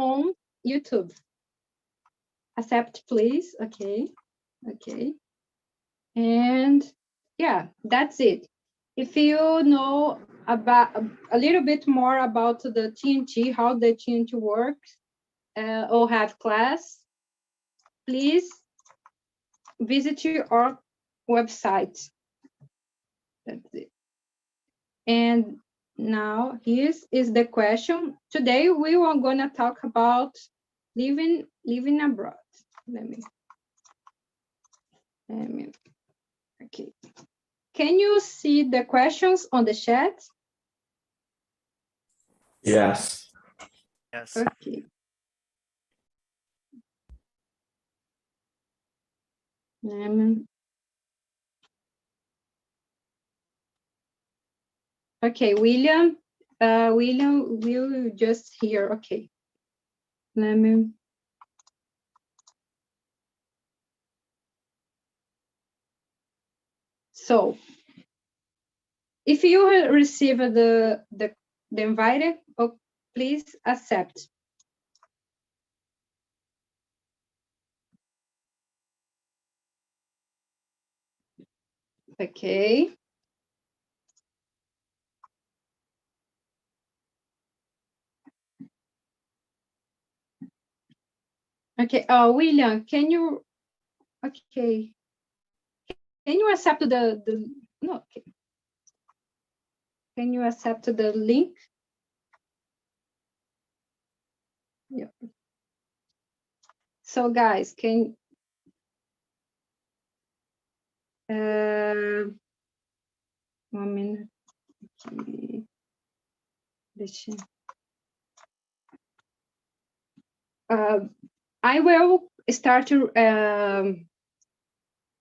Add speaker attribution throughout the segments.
Speaker 1: on YouTube. Accept, please. Okay. And yeah, that's it. If you know about a little bit more about the TNT, how the TNT works, or have class, please visit our website. That's it. And now here is the question. Today we are gonna talk about living abroad. Let me. Okay. Can you see the questions on the chat?
Speaker 2: Yes.
Speaker 1: Okay. Okay, William. William will just hear. Okay. Let me. So, if you receive the invite, oh, please accept. Okay. Okay. William, can you? Okay. Can you accept the no? Okay. Can you accept the link? Yeah. So guys, can 1 minute. Okay. I will start to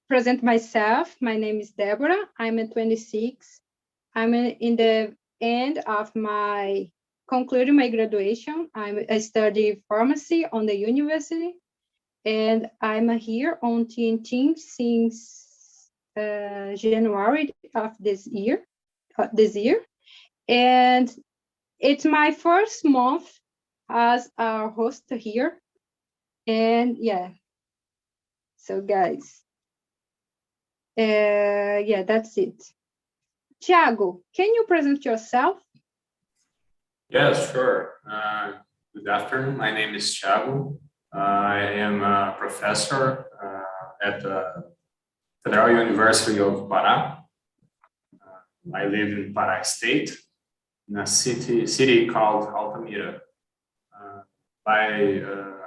Speaker 1: present myself. My name is Deborah. I'm 26. I'm in the end of concluding my graduation. I study pharmacy on the university, and I'm here on TNT since January of this year. And it's my first month as a host here. And yeah, so guys, yeah, that's it. Thiago, can you present yourself?
Speaker 2: Yes, sure. Good afternoon. My name is Thiago. I am a professor at the Federal University of Pará. I live in Pará State, in a city called Altamira.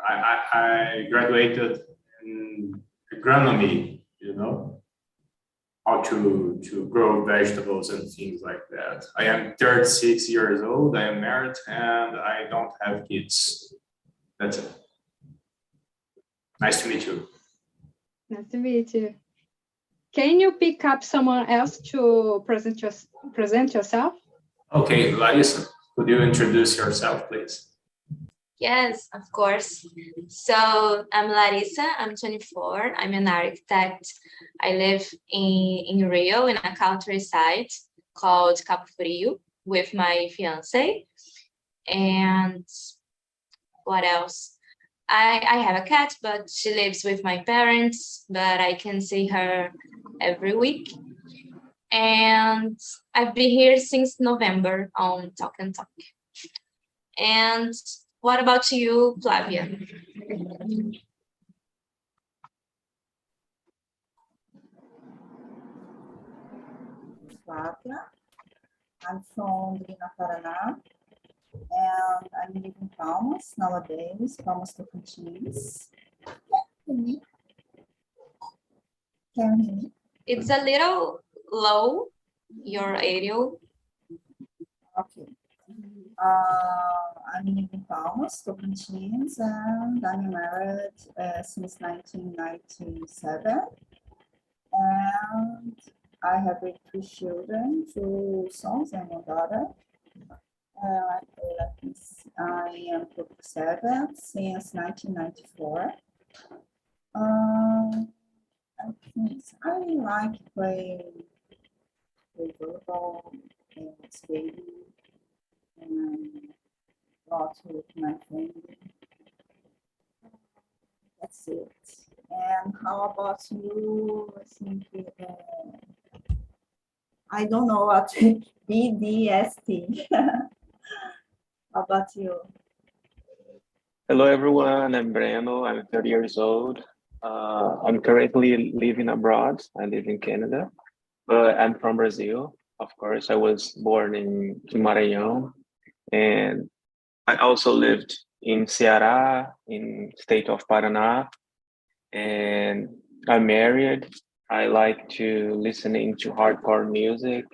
Speaker 2: I graduated in agronomy, how to grow vegetables and things like that. I am 36 years old, I am married, and I don't have kids. That's it. Nice to meet you.
Speaker 1: Nice to meet you. Can you pick up someone else to present yourself?
Speaker 2: Okay, Larissa, could you introduce yourself, please?
Speaker 3: Yes, of course. So I'm Larissa, I'm 24, I'm an architect. I live in Rio, in a countryside called Cabo Frio with my fiance. And what else? I have a cat, but she lives with my parents, but I can see her every week. And I've been here since November on Talk and Talk. And what about you, Flavia?
Speaker 4: Flavia. I'm from Lina, Paraná, and I'm living in Palmas nowadays, Palmas Tocantins. Can you hear me?
Speaker 3: It's a little low, your audio.
Speaker 4: Okay. I'm living in Palmas, Tocantins, and I'm married since 1997. And I have 3 children, 2 sons and 1 daughter. I am 47 since 1994. I like play volleyball and skating and lots with my family. how about you? I think I don't know what BDST. How about you?
Speaker 5: Hello, everyone. I'm Breno. I'm 30 years old. I'm currently living abroad. I live in Canada, but I'm from Brazil. Of course, I was born in Maranhão, and I also lived in Ceará, in state of Paraná, and I'm married. I like to listening to hardcore music,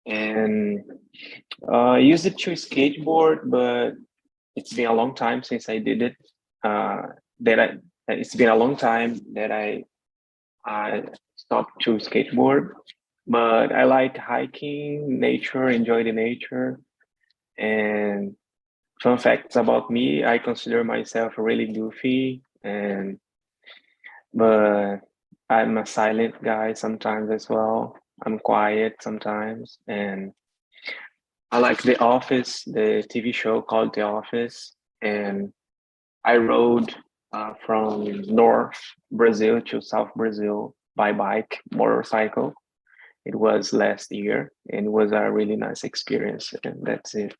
Speaker 5: and I used it to skateboard, but it's been a long time since I did it. It's been a long time that I stopped to skateboard, but I like hiking, nature, enjoy the nature. And fun facts about me, I consider myself really goofy, but I'm a silent guy sometimes as well. I'm quiet sometimes, and I like The Office, the TV show called The Office, and I rode from North Brazil to South Brazil by bike, motorcycle. It was last year, and it was a really nice experience, and that's it.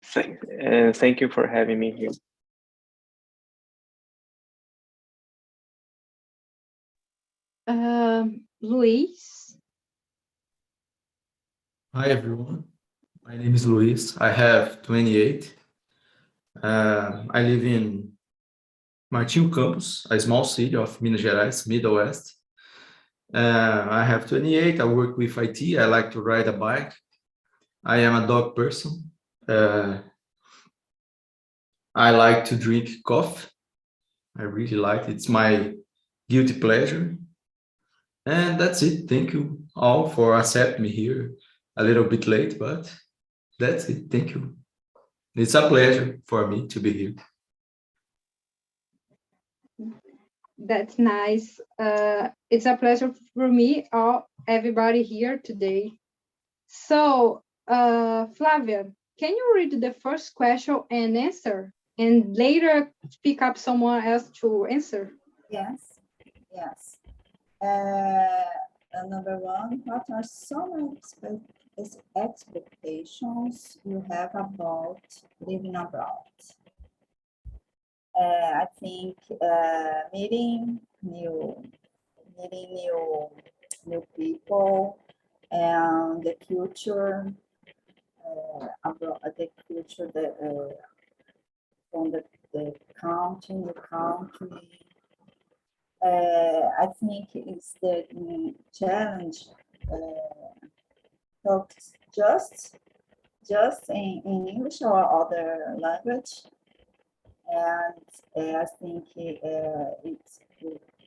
Speaker 5: Thank you for having me here.
Speaker 1: Luis.
Speaker 6: Hi everyone, my name is Luis. I have 28. I live in Martinho Campos, a small city of Minas Gerais, Middle West. I have 28. I work with IT. I like to ride a bike. I am a dog person. I like to drink coffee. I really like it. It's my guilty pleasure. And that's it. Thank you all for accepting me here. A little bit late, but that's it. Thank you. It's a pleasure for me to be here.
Speaker 1: That's nice. It's a pleasure for me, everybody here today. So, Flavia, can you read the first question and answer, and later pick up someone else to answer?
Speaker 4: Yes, yes. Number one, what are some expectations you have about living abroad? I think meeting new people and the culture abroad, the culture from the country. I think it's the challenge. Talk just in English or other language, and I think it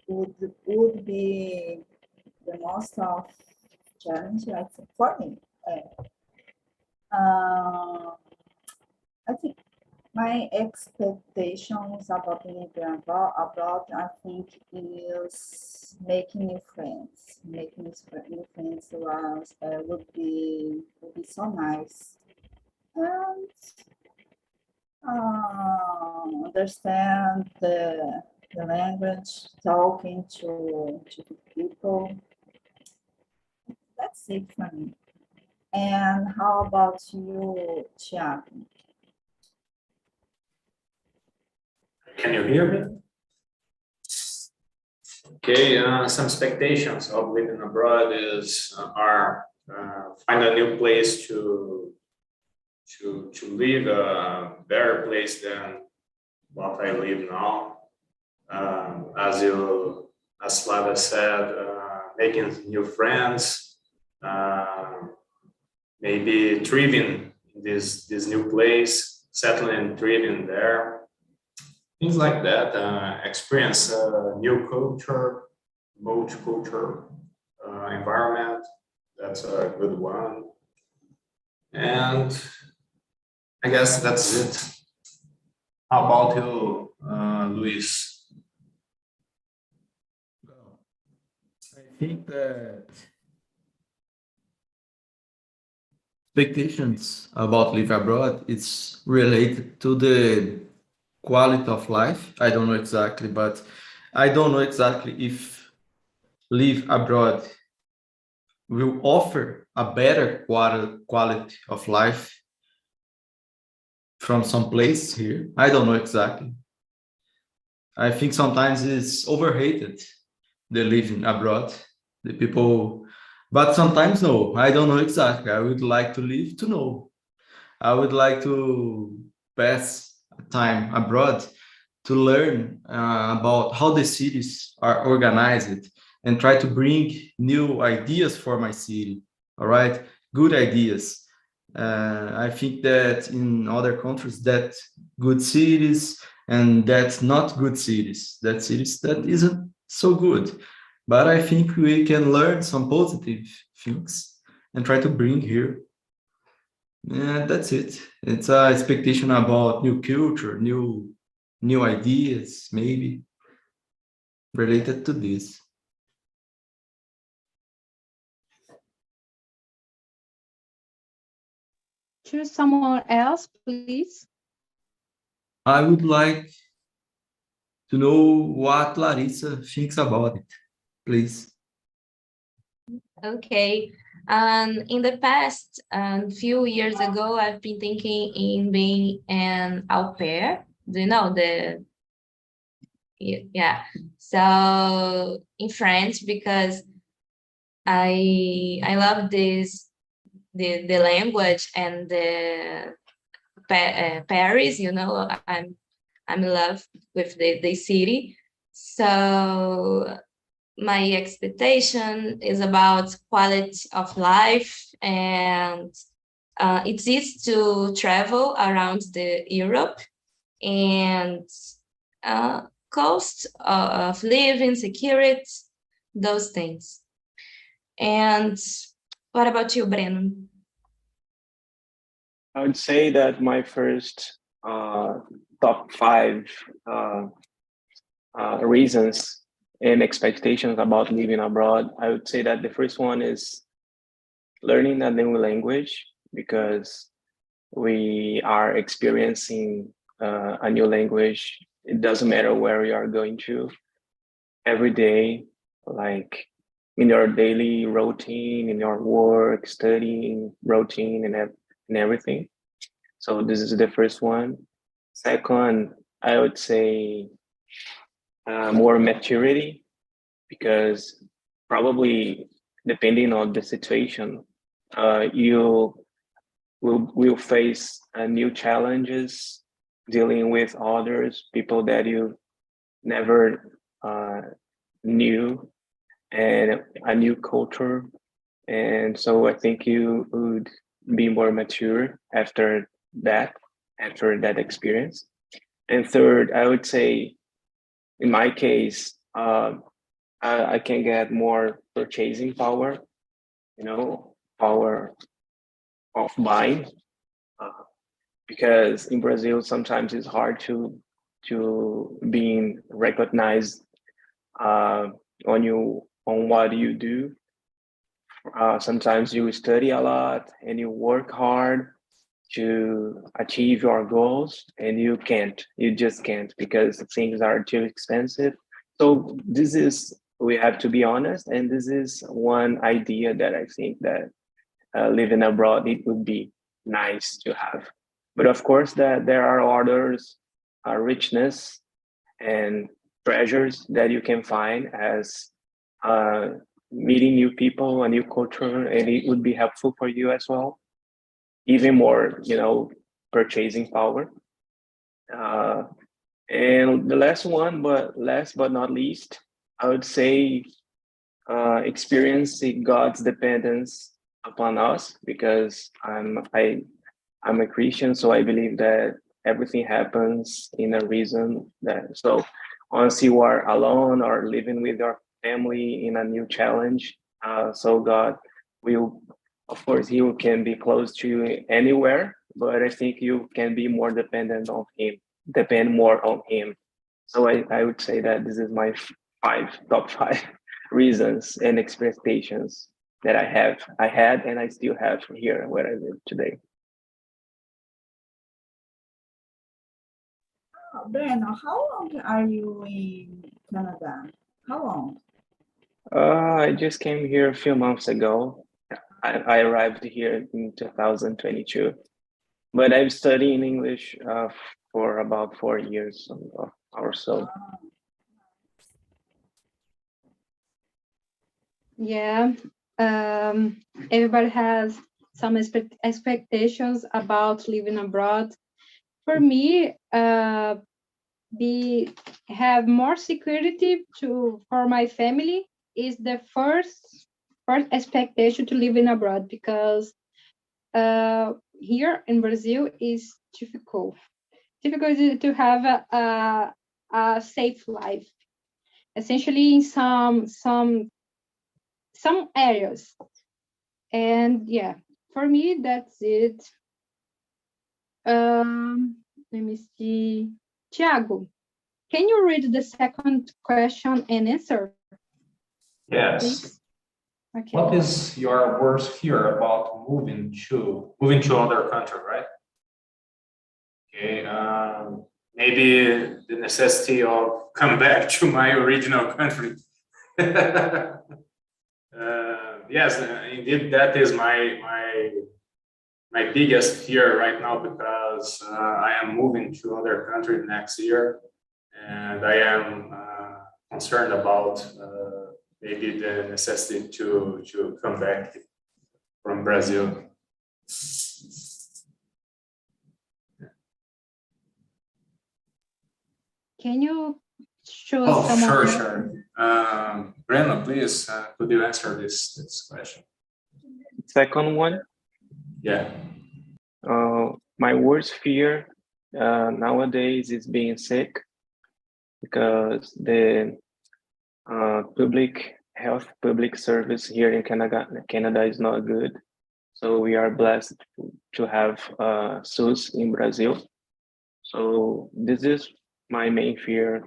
Speaker 4: would be the most of challenge, I think, for me. I think my expectations about living abroad, I think, is making new friends. Making new friends would be so nice. And understand the language, talking to people. That's it for me. And how about you, Thiago?
Speaker 2: Can you hear me? Okay, some expectations of living abroad are find a new place to live, a better place than what I live now. As Flávia said, making new friends, maybe thriving in this new place, settling and thriving there. Things like that, experience new culture, multicultural environment. That's a good one. And I guess that's it. How about you, Luis?
Speaker 6: I think that expectations about living abroad is related to the quality of life. I don't know exactly, but I don't know exactly if live abroad will offer a better quality of life from some place here. I don't know exactly. I think sometimes it's overrated, the living abroad, the people, but sometimes no, I don't know exactly. I would like to live to know. I would like to pass time abroad to learn about how the cities are organized and try to bring new ideas for my city. All right, good ideas. I think that in other countries, that good cities and that's not good cities. That cities that isn't so good. But I think we can learn some positive things and try to bring here. Yeah, that's it. It's a expectation about new culture, new ideas, maybe related to this.
Speaker 1: Choose someone else, please.
Speaker 6: I would like to know what Larissa thinks about it, please.
Speaker 3: Okay. In the past, few years ago, I've been thinking in being an au pair. Do you know the? Yeah. So in French, because I love the language and the Paris. You know, I'm in love with the city. So my expectation is about quality of life, and it's easy to travel around the Europe, and cost of living, security, those things. And what about you, Breno?
Speaker 5: I would say that my first top 5 reasons and expectations about living abroad, I would say that the first one is learning a new language, because we are experiencing a new language. It doesn't matter where you are going to, every day, like in your daily routine, in your work, studying routine, and everything. So this is the first one. Second, I would say more maturity, because probably depending on the situation, you will face new challenges dealing with others, people that you never knew, and a new culture. And so I think you would be more mature after that experience. And third, I would say, in my case, I can get more purchasing power, power of buying, because in Brazil sometimes it's hard to being recognized on what you do. Sometimes you study a lot and you work hard to achieve your goals, and you just can't, because things are too expensive. So we have to be honest, and this is one idea that I think that living abroad, it would be nice to have. But of course, that there are others, richness and treasures that you can find as meeting new people, a new culture, and it would be helpful for you as well. Even more, purchasing power. And the last but not least, I would say experiencing God's dependence upon us, because I'm a Christian, so I believe that everything happens in a reason. So once you are alone or living with your family in a new challenge, so God will, of course, He can be close to you anywhere, but I think you can be more depend more on Him. So I would say that this is my top 5 reasons and expectations that I had, and I still have here where I live today.
Speaker 4: Breno, how long are you in Canada? How long?
Speaker 5: I just came here a few months ago. I arrived here in 2022, but I've studied English for about 4 years or so.
Speaker 1: Yeah, everybody has some expectations about living abroad. For me, have more security for my family is the first expectation to live in abroad, because here in Brazil is difficult to have a safe life, essentially in some areas. And yeah, for me, that's it. Let me see. Tiago, can you read the second question and answer,
Speaker 2: Yes.
Speaker 1: please? Okay.
Speaker 2: What is your worst fear about moving to other country, right? Okay. Maybe the necessity of come back to my original country. Yes, indeed, that is my biggest fear right now, because I am moving to other country next year, and I am concerned about maybe the necessity to come back from Brazil.
Speaker 1: Can you show
Speaker 2: Oh,
Speaker 1: some
Speaker 2: sure,
Speaker 1: more?
Speaker 2: sure. Breno, please, could you answer this question?
Speaker 5: Second one,
Speaker 2: Yeah.
Speaker 5: my worst fear nowadays is being sick, because the public service here in Canada is not good. So we are blessed to have SUS in Brazil. So this is my main fear,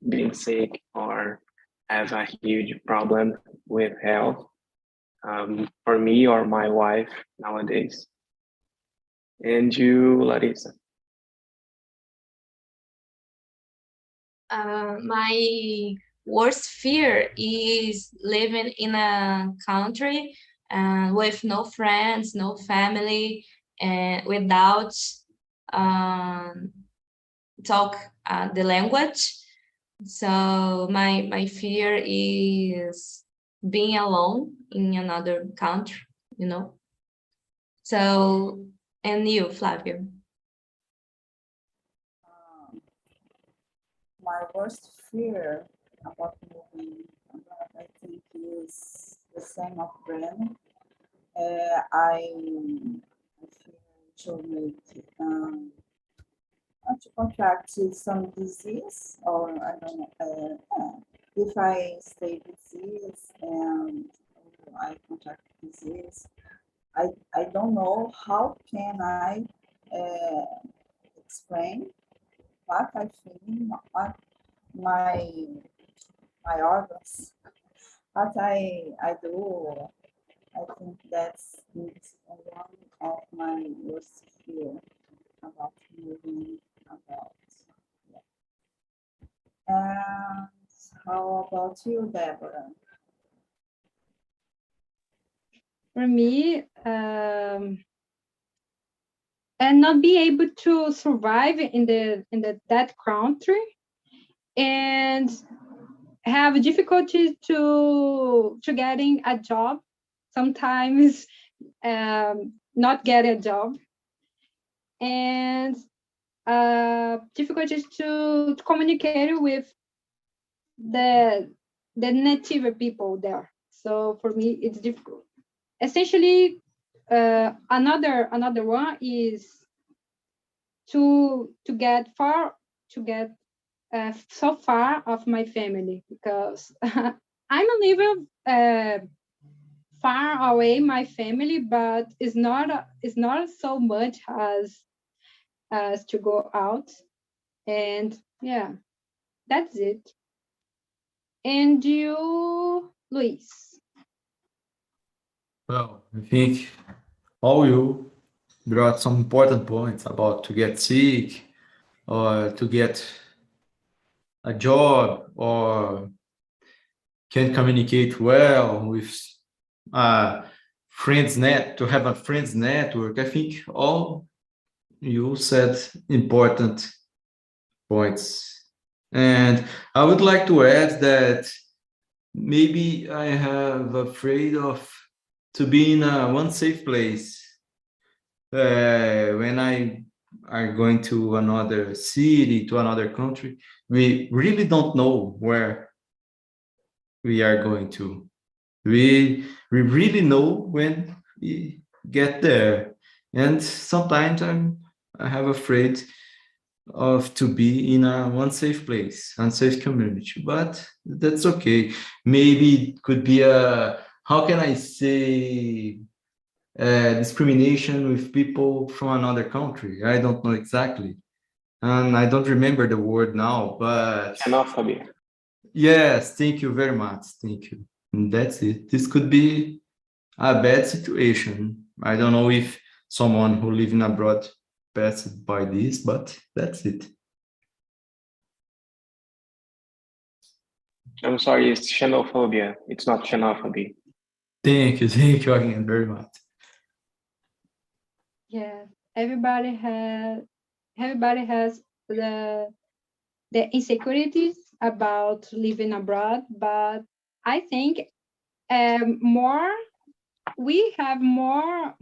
Speaker 5: being sick or have a huge problem with health, for me or my wife nowadays. And you, Larissa?
Speaker 3: My worst fear is living in a country with no friends, no family, and without talk the language. So my fear is being alone in another country, you know. So, and you, Flavio?
Speaker 4: My worst fear about moving abroad, I think, is the same of Breno. I fear to make to contract some disease, or I don't know, if I stay disease and I contract disease, I don't know how can I explain what I feel, what my organs, what I do. I think that's one of my worst fear about moving about. Yeah. And how about you, Deborah?
Speaker 1: For me, and not be able to survive in that country, and have difficulty to getting a job, sometimes not get a job, and difficulties to communicate with the native people there. So for me, it's difficult. Essentially, another one is to get so far of my family, because I'm a little far away my family, but it's not so much as to go out. And yeah, that's it. And you, Luis?
Speaker 6: Well, I think all you brought some important points about to get sick or to get a job or can communicate well with to have a friends network. I think all you said important points. And I would like to add that maybe I have afraid of to be in a one safe place when I are going to another city, to another country. We really don't know where we are going to. We really know when we get there, and sometimes I have afraid of to be in a unsafe place, unsafe community, but that's okay. Maybe it could be a, how can I say, discrimination with people from another country. I don't know exactly, and I don't remember the word now, but
Speaker 5: Xenophobia.
Speaker 6: yes, thank you very much. Thank you. And that's it. This could be a bad situation. I don't know if someone who live in abroad passed by this, but that's it.
Speaker 5: I'm sorry, it's xenophobia. It's not xenophobia.
Speaker 6: Thank you again very much.
Speaker 1: Yeah, everybody has the insecurities about living abroad, but I think we have more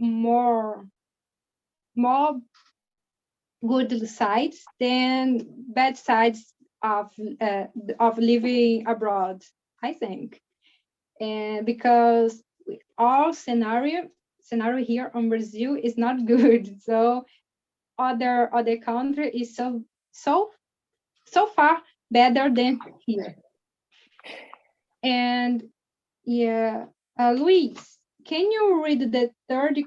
Speaker 1: good sides than bad sides of living abroad, I think. And because our scenario here on Brazil is not good, so other country is so far better than here. And yeah, Luis, can you read the third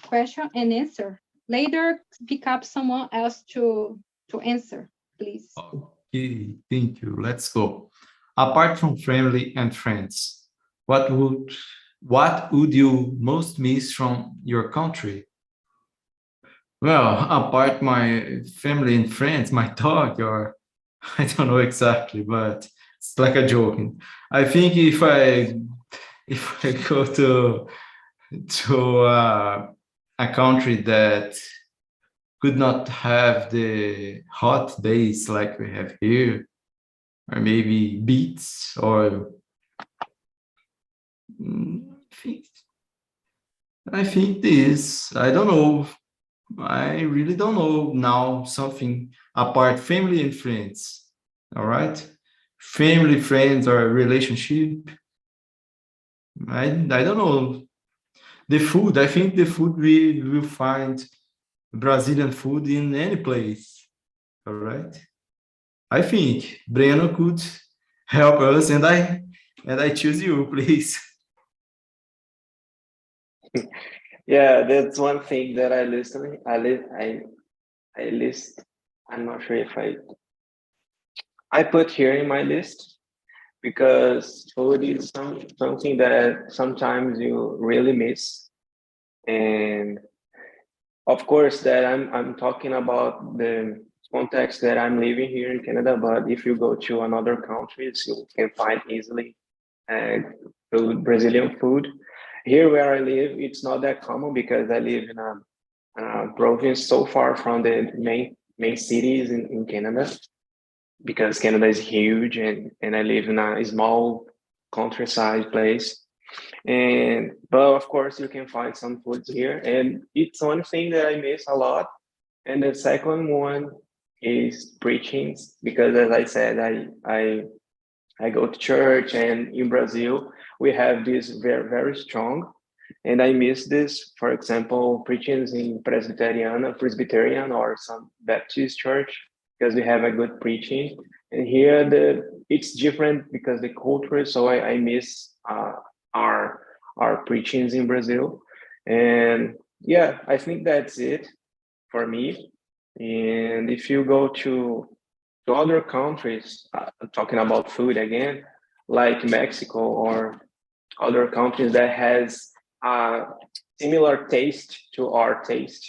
Speaker 1: question and answer? Later, pick up someone else to answer, please.
Speaker 6: Okay, thank you. Let's go. Apart from family and friends, what would you most miss from your country? Well, apart my family and friends, my dog, or I don't know exactly, but it's like a joking. I think if I go to a country that could not have the hot days like we have here, or maybe beats, or I think this. I don't know. I really don't know now something apart family and friends. All right. Family, friends, or relationship. I don't know. The food, I think the food we will find Brazilian food in any place. All right. I think Breno could help us, and I choose you, please.
Speaker 5: Yeah, that's one thing that I listen. I list. I'm not sure if I put here in my list because food is something that sometimes you really miss, and of course that I'm talking about the context that I'm living here in Canada. But if you go to another countries, you can find easily food, Brazilian food. Here where I live, it's not that common because I live in a province so far from the main cities in Canada, because Canada is huge, and I live in a small countryside place. And but of course you can find some foods here, and it's one thing that I miss a lot. And the second one is preachings, because as I said, I go to church, and in Brazil we have this very strong, and I miss this. For example, preachings in Presbyterian or some Baptist church, because we have a good preaching. And here it's different because the culture. So I miss our preachings in Brazil. And yeah, I think that's it for me. And if you go to other countries, talking about food again, like Mexico or other countries that has a similar taste to our taste,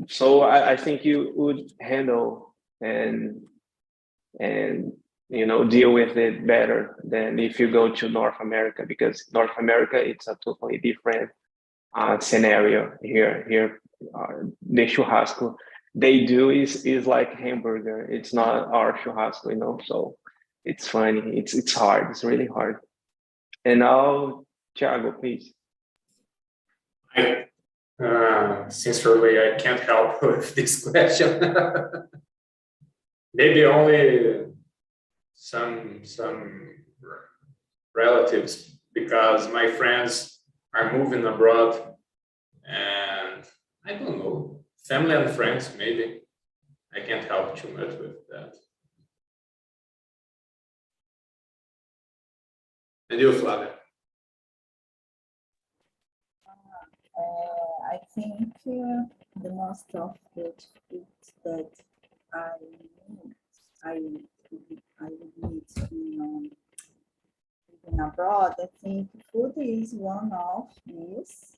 Speaker 5: So I think you would handle and deal with it better than if you go to North America, because North America, it's a totally different scenario here. The churrasco they do is like hamburger. It's not our churrasco. So it's funny. It's hard. It's really hard. And now, Thiago, please.
Speaker 2: Sincerely, I can't help with this question. Maybe only some relatives, because my friends are moving abroad, and I don't know, family and friends, maybe. I can't help too much with that. And you, Flavia?
Speaker 4: I think the most of the foods that I would need in living abroad. I think food is one of these,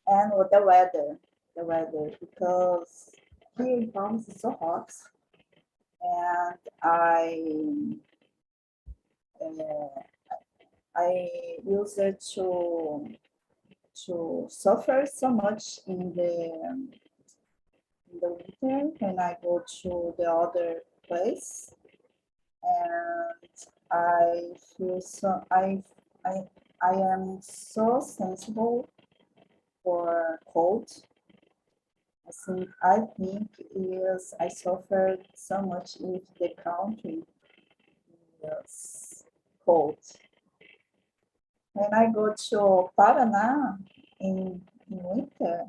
Speaker 4: and with the weather, because here in France is so hot, and I used it to suffer so much in the winter when I go to the other place, and I feel so I am so sensible for cold. I think is I suffered so much if the country is cold. When I go to Paraná in winter,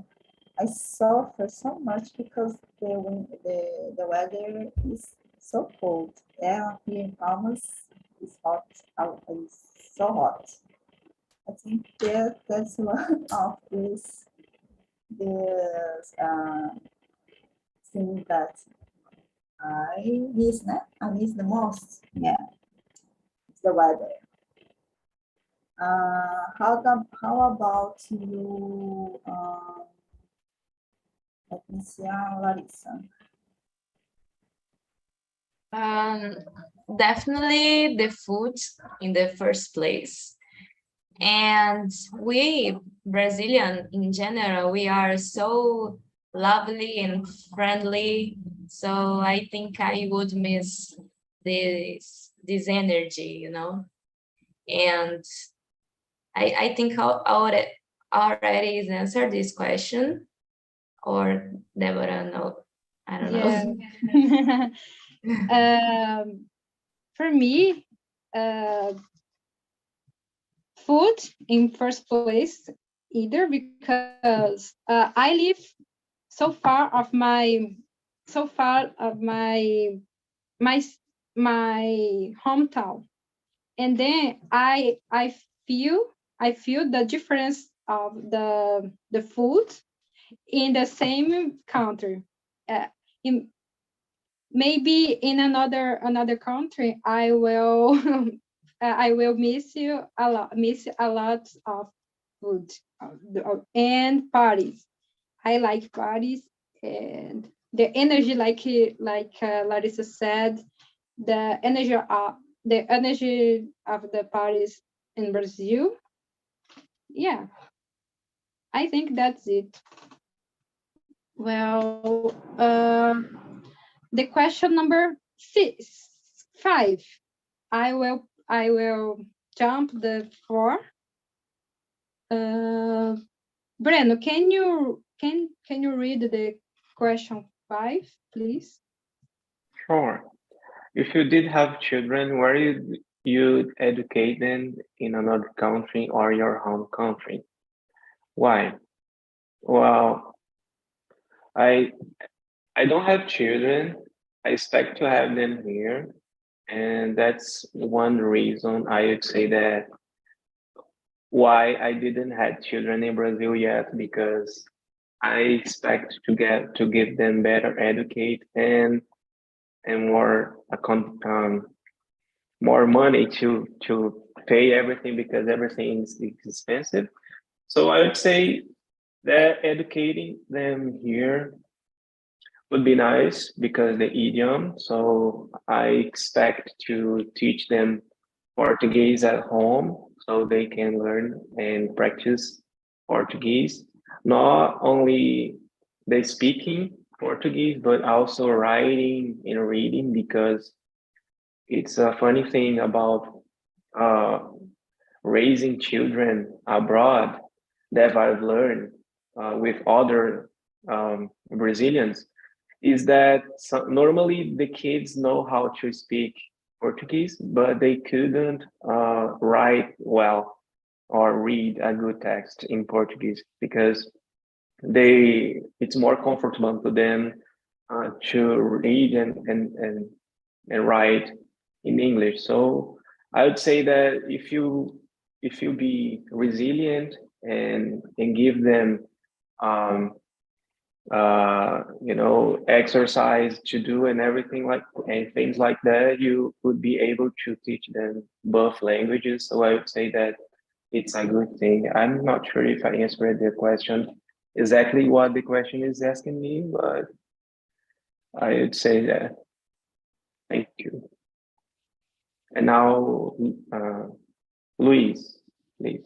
Speaker 4: I suffer so much because the weather is so cold. Yeah, here in Palmas is hot. It's so hot. I think that's one of these things that I miss. I miss the most. Yeah, it's the weather. How about you? Let me see, Larissa.
Speaker 3: Definitely the food in the first place. And we Brazilian in general, we are so lovely and friendly. So I think I would miss this energy, And I think I already answered this question, or Deborah, no, I don't know.
Speaker 1: For me, food in first place, either because I live so far of my hometown, and then I feel the difference of the food in the same country. Maybe in another country, I will I will miss a lot of food and parties. I like parties, and the energy, like Larissa said, the energy of the parties in Brazil. Yeah, I think that's it. Well, the question number 5. I will jump the 4. Breno, can you read the question 5, please?
Speaker 5: Sure. If you did have children, where you'd educate them, in another country or your home country? Why? Well, I don't have children. I expect to have them here. And that's one reason I would say that why I didn't have children in Brazil yet, because I expect to give them better educate and more more money to pay everything, because everything is expensive. So I would say that educating them here would be nice because the idiom. So I expect to teach them Portuguese at home so they can learn and practice Portuguese. Not only the speaking Portuguese, but also writing and reading, because it's a funny thing about uh, raising children abroad that I've learned with other Brazilians is that normally the kids know how to speak Portuguese, but they couldn't write well or read a good text in Portuguese because it's more comfortable to them to read and write in English. So I would say that if you be resilient and give them exercise to do and everything and things like that, you would be able to teach them both languages. So I would say that it's a good thing. I'm not sure if I answered the question exactly what the question is asking me, but I would say that. Thank you. And now, Luis, please.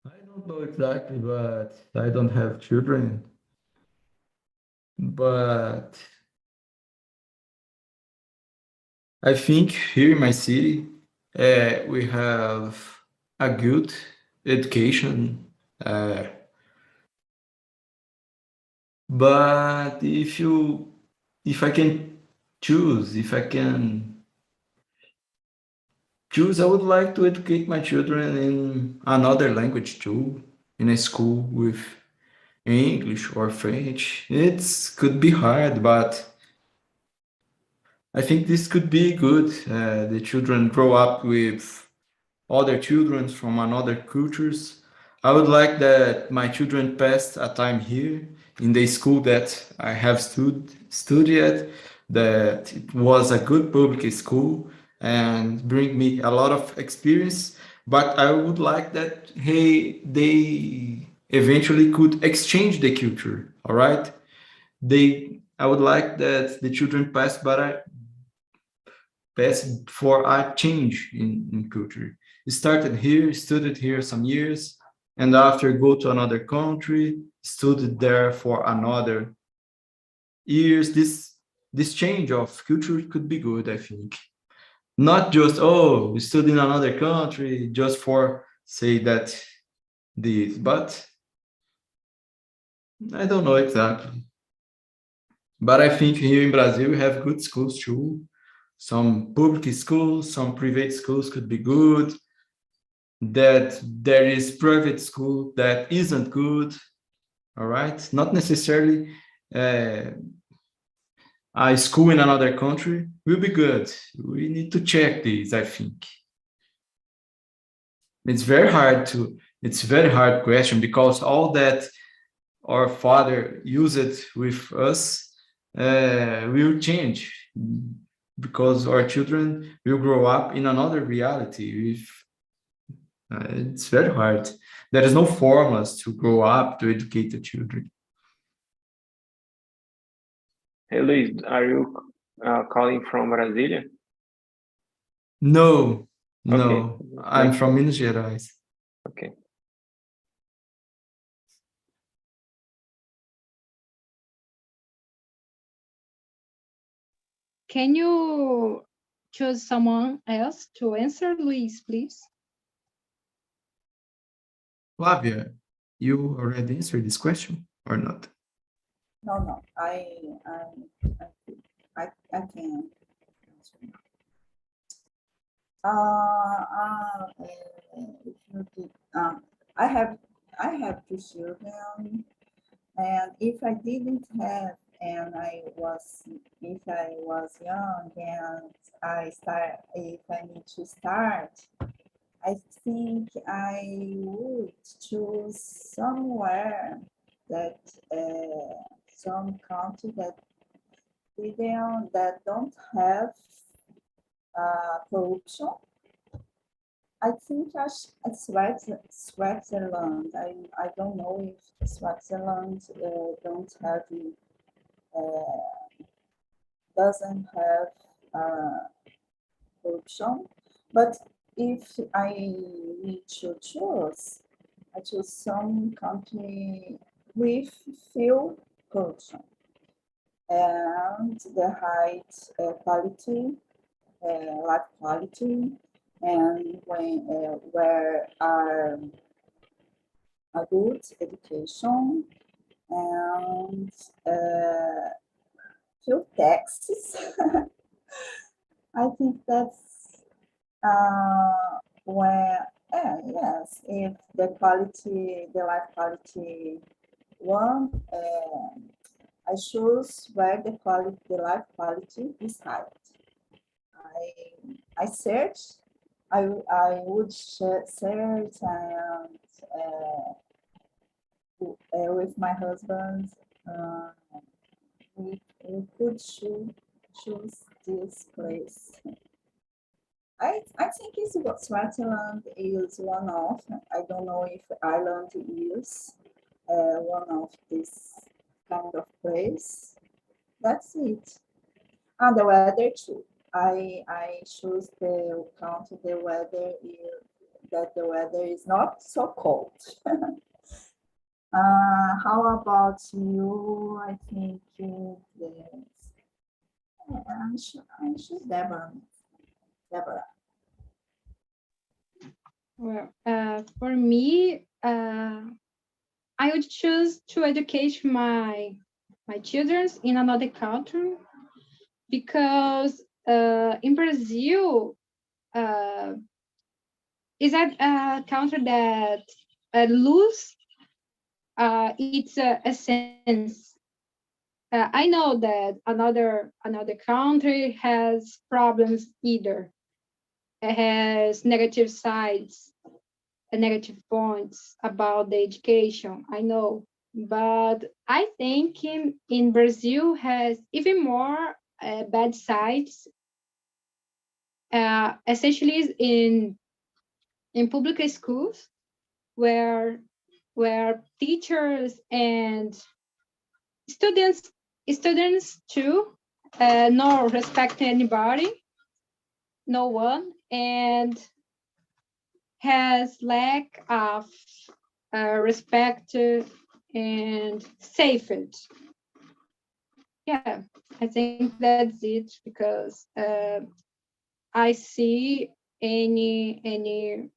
Speaker 6: I don't know exactly, but I don't have children. But I think here in my city, we have a good education. But if I can choose, if I can choose, I would like to educate my children in another language too, in a school with English or French. It could be hard, but I think this could be good. The children grow up with other children from another cultures. I would like that my children passed a time here in the school that I have studied, that it was a good public school and bring me a lot of experience. But I would like that, hey, they eventually could exchange the culture. All right. I would like that the children pass for a change in culture. Started here, studied here some years, and after go to another country, studied there for another years. This change of culture could be good, I think. Not just, oh, we studied in another country just for say that this, but I don't know exactly. But I think here in Brazil we have good schools too. Some public schools, some private schools could be good. That there is private school that isn't good. All right, not necessarily a school in another country will be good. We need to check these, I think. It's very hard question because all that our father used with us will change because our children will grow up in another reality. It's very hard. There is no formulas to grow up to educate the children.
Speaker 5: Hey, Luis, are you calling from Brasilia?
Speaker 6: No,
Speaker 5: Okay.
Speaker 6: I'm from Minas Gerais.
Speaker 5: Okay.
Speaker 1: Can you choose someone else to answer, Luis, please?
Speaker 6: Flavia, you already answered this question or not?
Speaker 4: No, I can. If you did, I have two children, and if I didn't have, if I was young and if I need to start, I think I would choose somewhere that some country that don't have corruption, I think Switzerland. I don't know if Switzerland doesn't have corruption, but if I need to choose, I choose some country with few corruption and the high quality, life quality, and where are a good education and few taxes. I think that's yes, if the life quality one, I choose where the life quality is high. I search, I would search and with my husband, we could choose this place. I think it's what Switzerland is one of. I don't know if Ireland is one of this kind of place. That's it. And the weather too. I choose the country that the weather is not so cold. How about you? I think I should Deborah. Deborah.
Speaker 1: Well, for me, I would choose to educate my children in another country because in Brazil is that a country that lose its essence. I know that another country has problems either. It has negative sides and negative points about the education. I know, but I think in Brazil has even more bad sides, essentially in public schools where teachers and students too not respect anybody, no one, and has lack of respect and safety. Yeah, I think that's it because I see any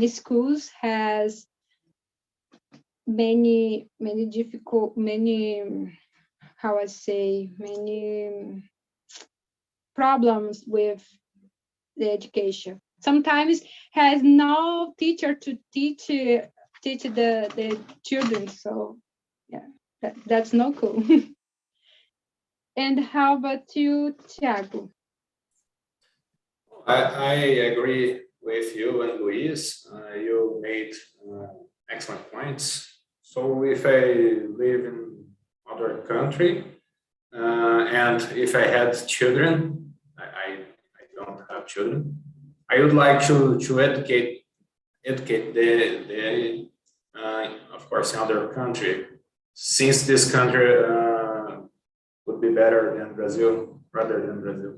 Speaker 1: schools has many difficult how I say many problems with the education. Sometimes has no teacher to teach the children. So yeah, that's not cool. And how about you, Thiago?
Speaker 2: I agree with you and Luis. You made excellent points. So if I live in other country and if I had children, I don't have children. I would like to educate the of course another country, since this country would be better than Brazil rather than Brazil.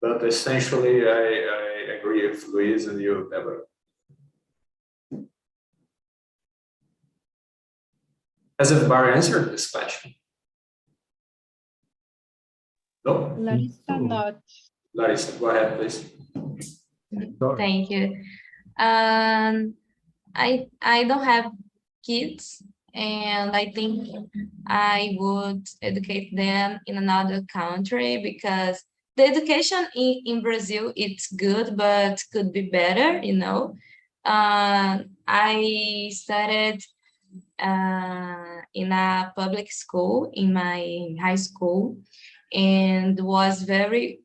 Speaker 2: But essentially, I agree with Luis and you, Deborah. Has everybody answered this question? No?
Speaker 1: Larissa not.
Speaker 2: Larissa, go ahead, please.
Speaker 3: Thank you. I don't have kids, and I think I would educate them in another country because the education in Brazil, it's good, but could be better, you know. I studied in a public school in my high school and was very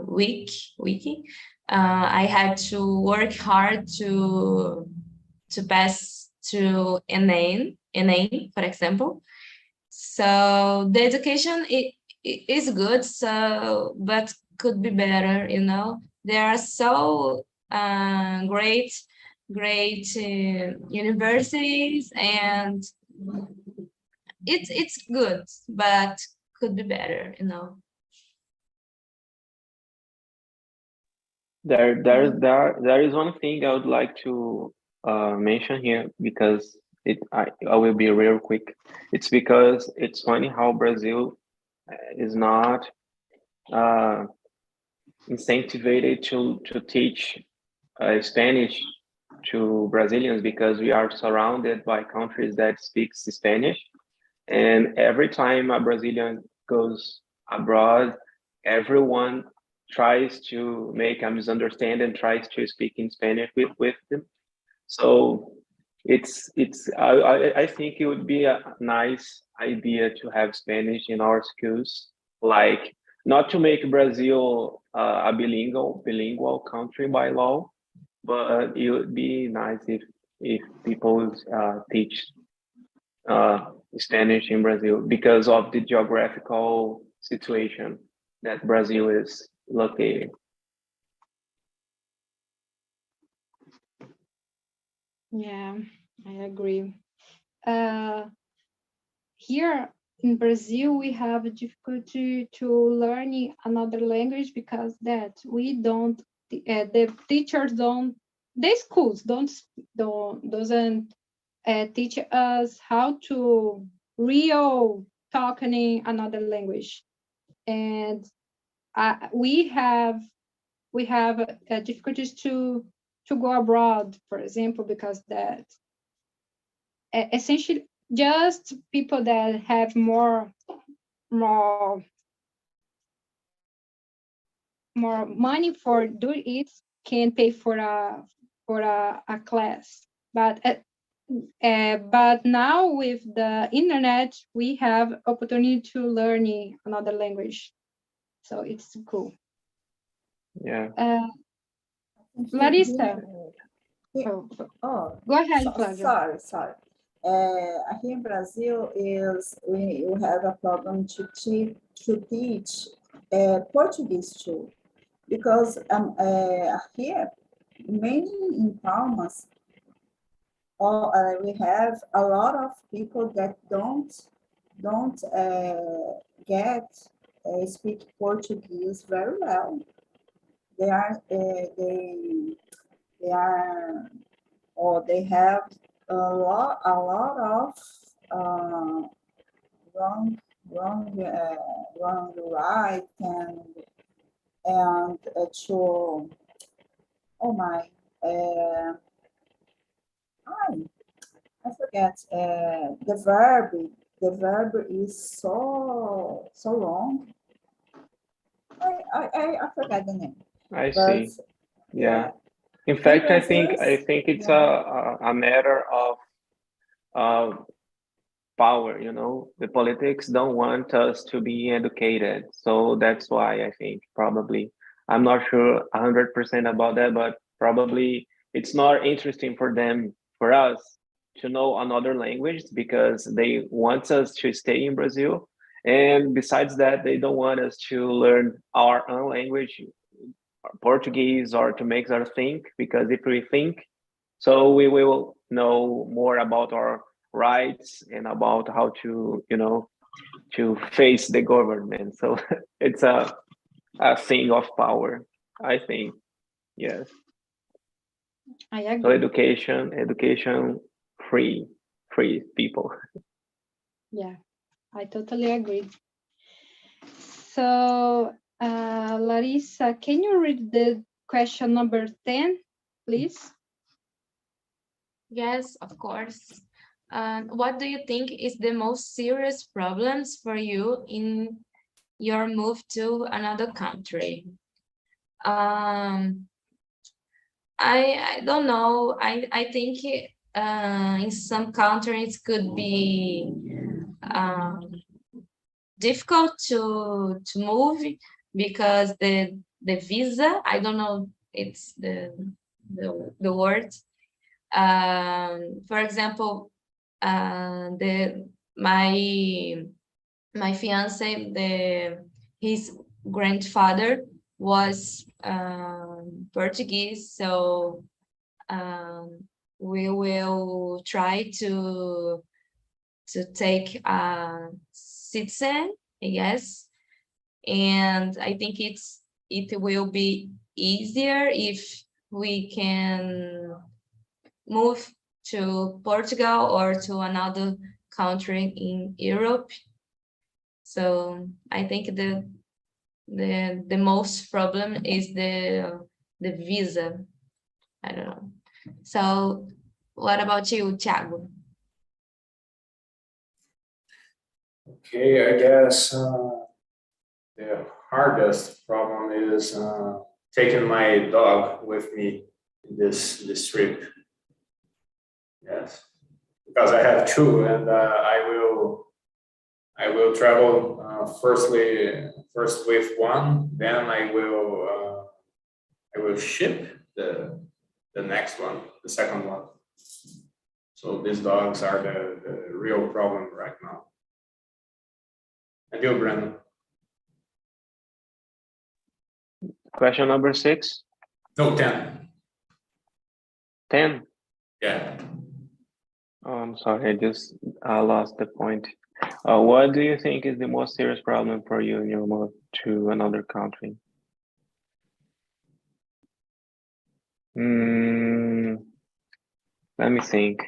Speaker 3: weak. I had to work hard to pass to NA, for example. So the education it is good, so but could be better, you know. There are so great universities, and it's good, but could be better, you know.
Speaker 5: There is one thing I would like to mention here, because I will be real quick. It's because it's funny how Brazil is not incentivized to teach Spanish to Brazilians, because we are surrounded by countries that speak Spanish, and every time a Brazilian goes abroad, everyone tries to make a misunderstanding and tries to speak in Spanish with them. So I think it would be a nice idea to have Spanish in our schools, like not to make Brazil a bilingual country by law, but it would be nice if people teach Spanish in Brazil, because of the geographical situation that Brazil is located.
Speaker 1: Yeah, I agree. Here in Brazil, we have a difficulty to learning another language because that we don't, the teachers don't, the schools doesn't teach us how to real talking another language, and we have difficulties to go abroad, for example, because that essentially just people that have more money for doing it can pay for a class, but now with the internet we have opportunity to learning another language, so it's cool.
Speaker 5: Yeah.
Speaker 1: Larissa.
Speaker 4: Oh,
Speaker 1: go ahead, Flávia.
Speaker 4: sorry. Here in Brazil we have a problem to teach Portuguese too, because here mainly in Palmas, we have a lot of people that don't get speak Portuguese very well. They have a lot of wrong right, and to I forget the verb. The verb is so long. I forgot the name.
Speaker 5: I see. Yeah. In
Speaker 4: In
Speaker 5: fact, I
Speaker 4: Brazil,
Speaker 5: think it's
Speaker 4: yeah.
Speaker 5: a matter of power. You know, the politics don't want us to be educated, so that's why I think probably, I'm not sure 100% about that, but probably it's not interesting for them, for us, to know another language, because they want us to stay in Brazil, and besides that, they don't want us to learn our own language, Portuguese, or to make us think, because if we think, so we will know more about our rights and about how to, to face the government. So it's a thing of power, I think. Yes.
Speaker 1: I agree.
Speaker 5: So education, free people.
Speaker 1: Yeah, I totally agree. So, Larissa, can you read the question number 10, please?
Speaker 3: Yes, of course. What do you think is the most serious problems for you in your move to another country? I don't know. I think in some countries could be difficult to move because the visa, I don't know, it's the word. For example, my fiance, his grandfather was Portuguese, so we will try to take a citizen, I guess, and I think it will be easier if we can move to Portugal or to another country in Europe. So I think the most problem is the visa. I don't know. So what about you, Thiago?
Speaker 2: Okay, I guess the hardest problem is taking my dog with me in this trip. Yes, because I have two, and I will travel first with one, then I will ship the next one, the second one. So these dogs are the real problem right now. And you, Brandon?
Speaker 5: Question number 6.
Speaker 2: No, 10.
Speaker 5: 10.
Speaker 2: Yeah.
Speaker 5: Oh, I'm sorry, I just lost the point. What do you think is the most serious problem for you in your move to another country? Let me think.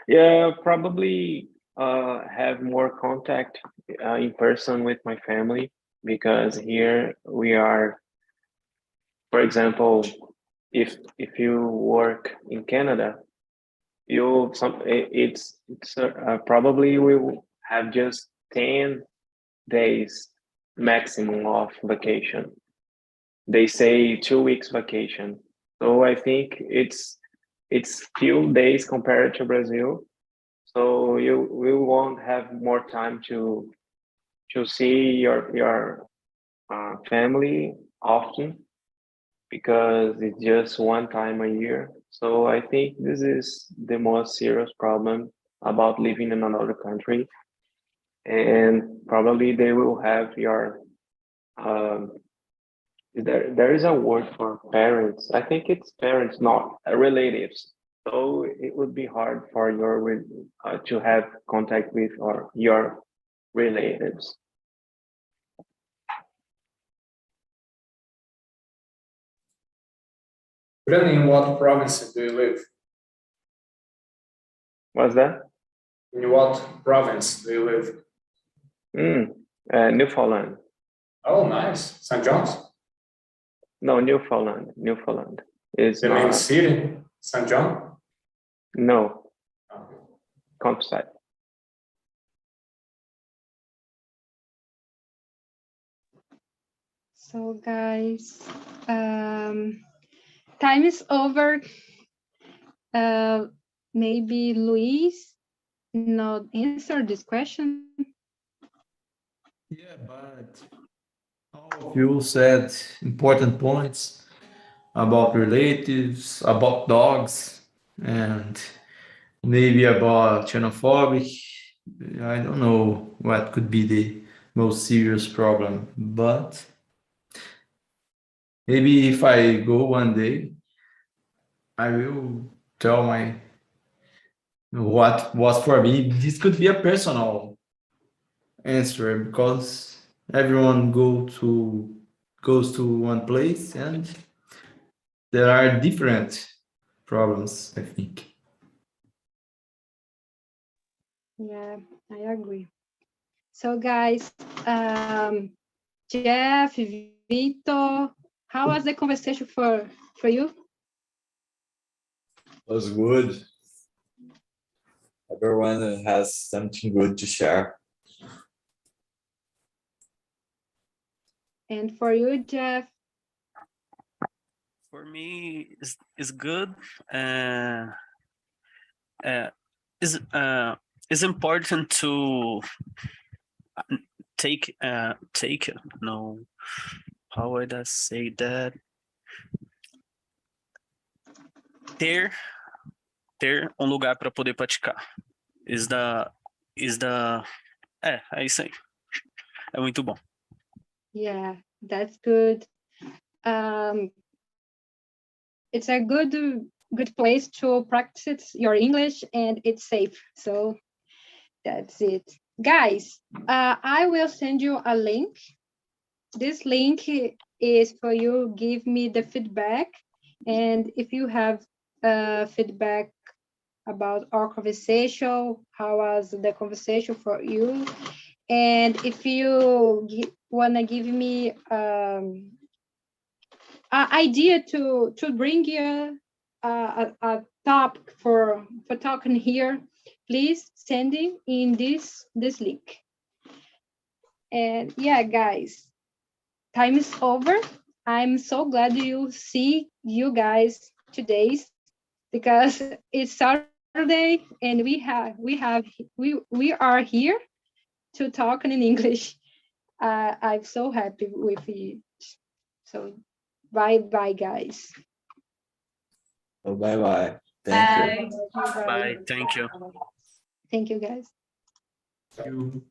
Speaker 5: Yeah, probably have more contact in person with my family, because here we are, for example, if you work in Canada, probably we will have just 10 days maximum of vacation. They say 2 weeks vacation. So I think it's few days compared to Brazil. So we won't have more time to see your family often, because it's just one time a year. So I think this is the most serious problem about living in another country. And probably they will have your there is a word for parents. I think it's parents, not relatives. So it would be hard for to have contact with your relatives.
Speaker 2: Brandon, in what province do you live?
Speaker 5: What's that?
Speaker 2: In what province do you live?
Speaker 5: Newfoundland.
Speaker 2: Oh, nice. St. John's?
Speaker 5: No, Newfoundland is
Speaker 2: The main city, St. John?
Speaker 5: No,
Speaker 2: Oh.
Speaker 5: countryside.
Speaker 1: So guys, time is over. Maybe Luis not answer this question.
Speaker 6: Yeah, but all of you said important points about relatives, about dogs, and maybe about xenophobic. I don't know what could be the most serious problem, but maybe if I go one day, I will tell what was for me. This could be a personal answer, because everyone goes to one place and there are different problems, I think.
Speaker 1: Yeah, I agree. So guys, Jeff, Vito, how was the conversation for you?
Speaker 7: Was good. Everyone has something good to share.
Speaker 1: And for you, Jeff?
Speaker 8: For me, is good. Is important to take no, how would I say that, ter lugar para poder praticar. É isso aí. É muito bom.
Speaker 1: Yeah, that's good. It's a good place to practice your English, and it's safe. So that's it. Guys, I will send you a link. This link is for you give me the feedback. And if you have feedback about our conversation, how was the conversation for you? And if you want to give me an idea to bring you a topic for talking here, please send it in this link. And yeah, guys, time is over. I'm so glad you see you guys today because it's Saturday and we are here to talk in English. I'm so happy with you. So bye, guys.
Speaker 7: Oh, bye bye. Thank you.
Speaker 3: Bye.
Speaker 8: Bye. Thank you.
Speaker 1: Thank you, guys.
Speaker 6: You.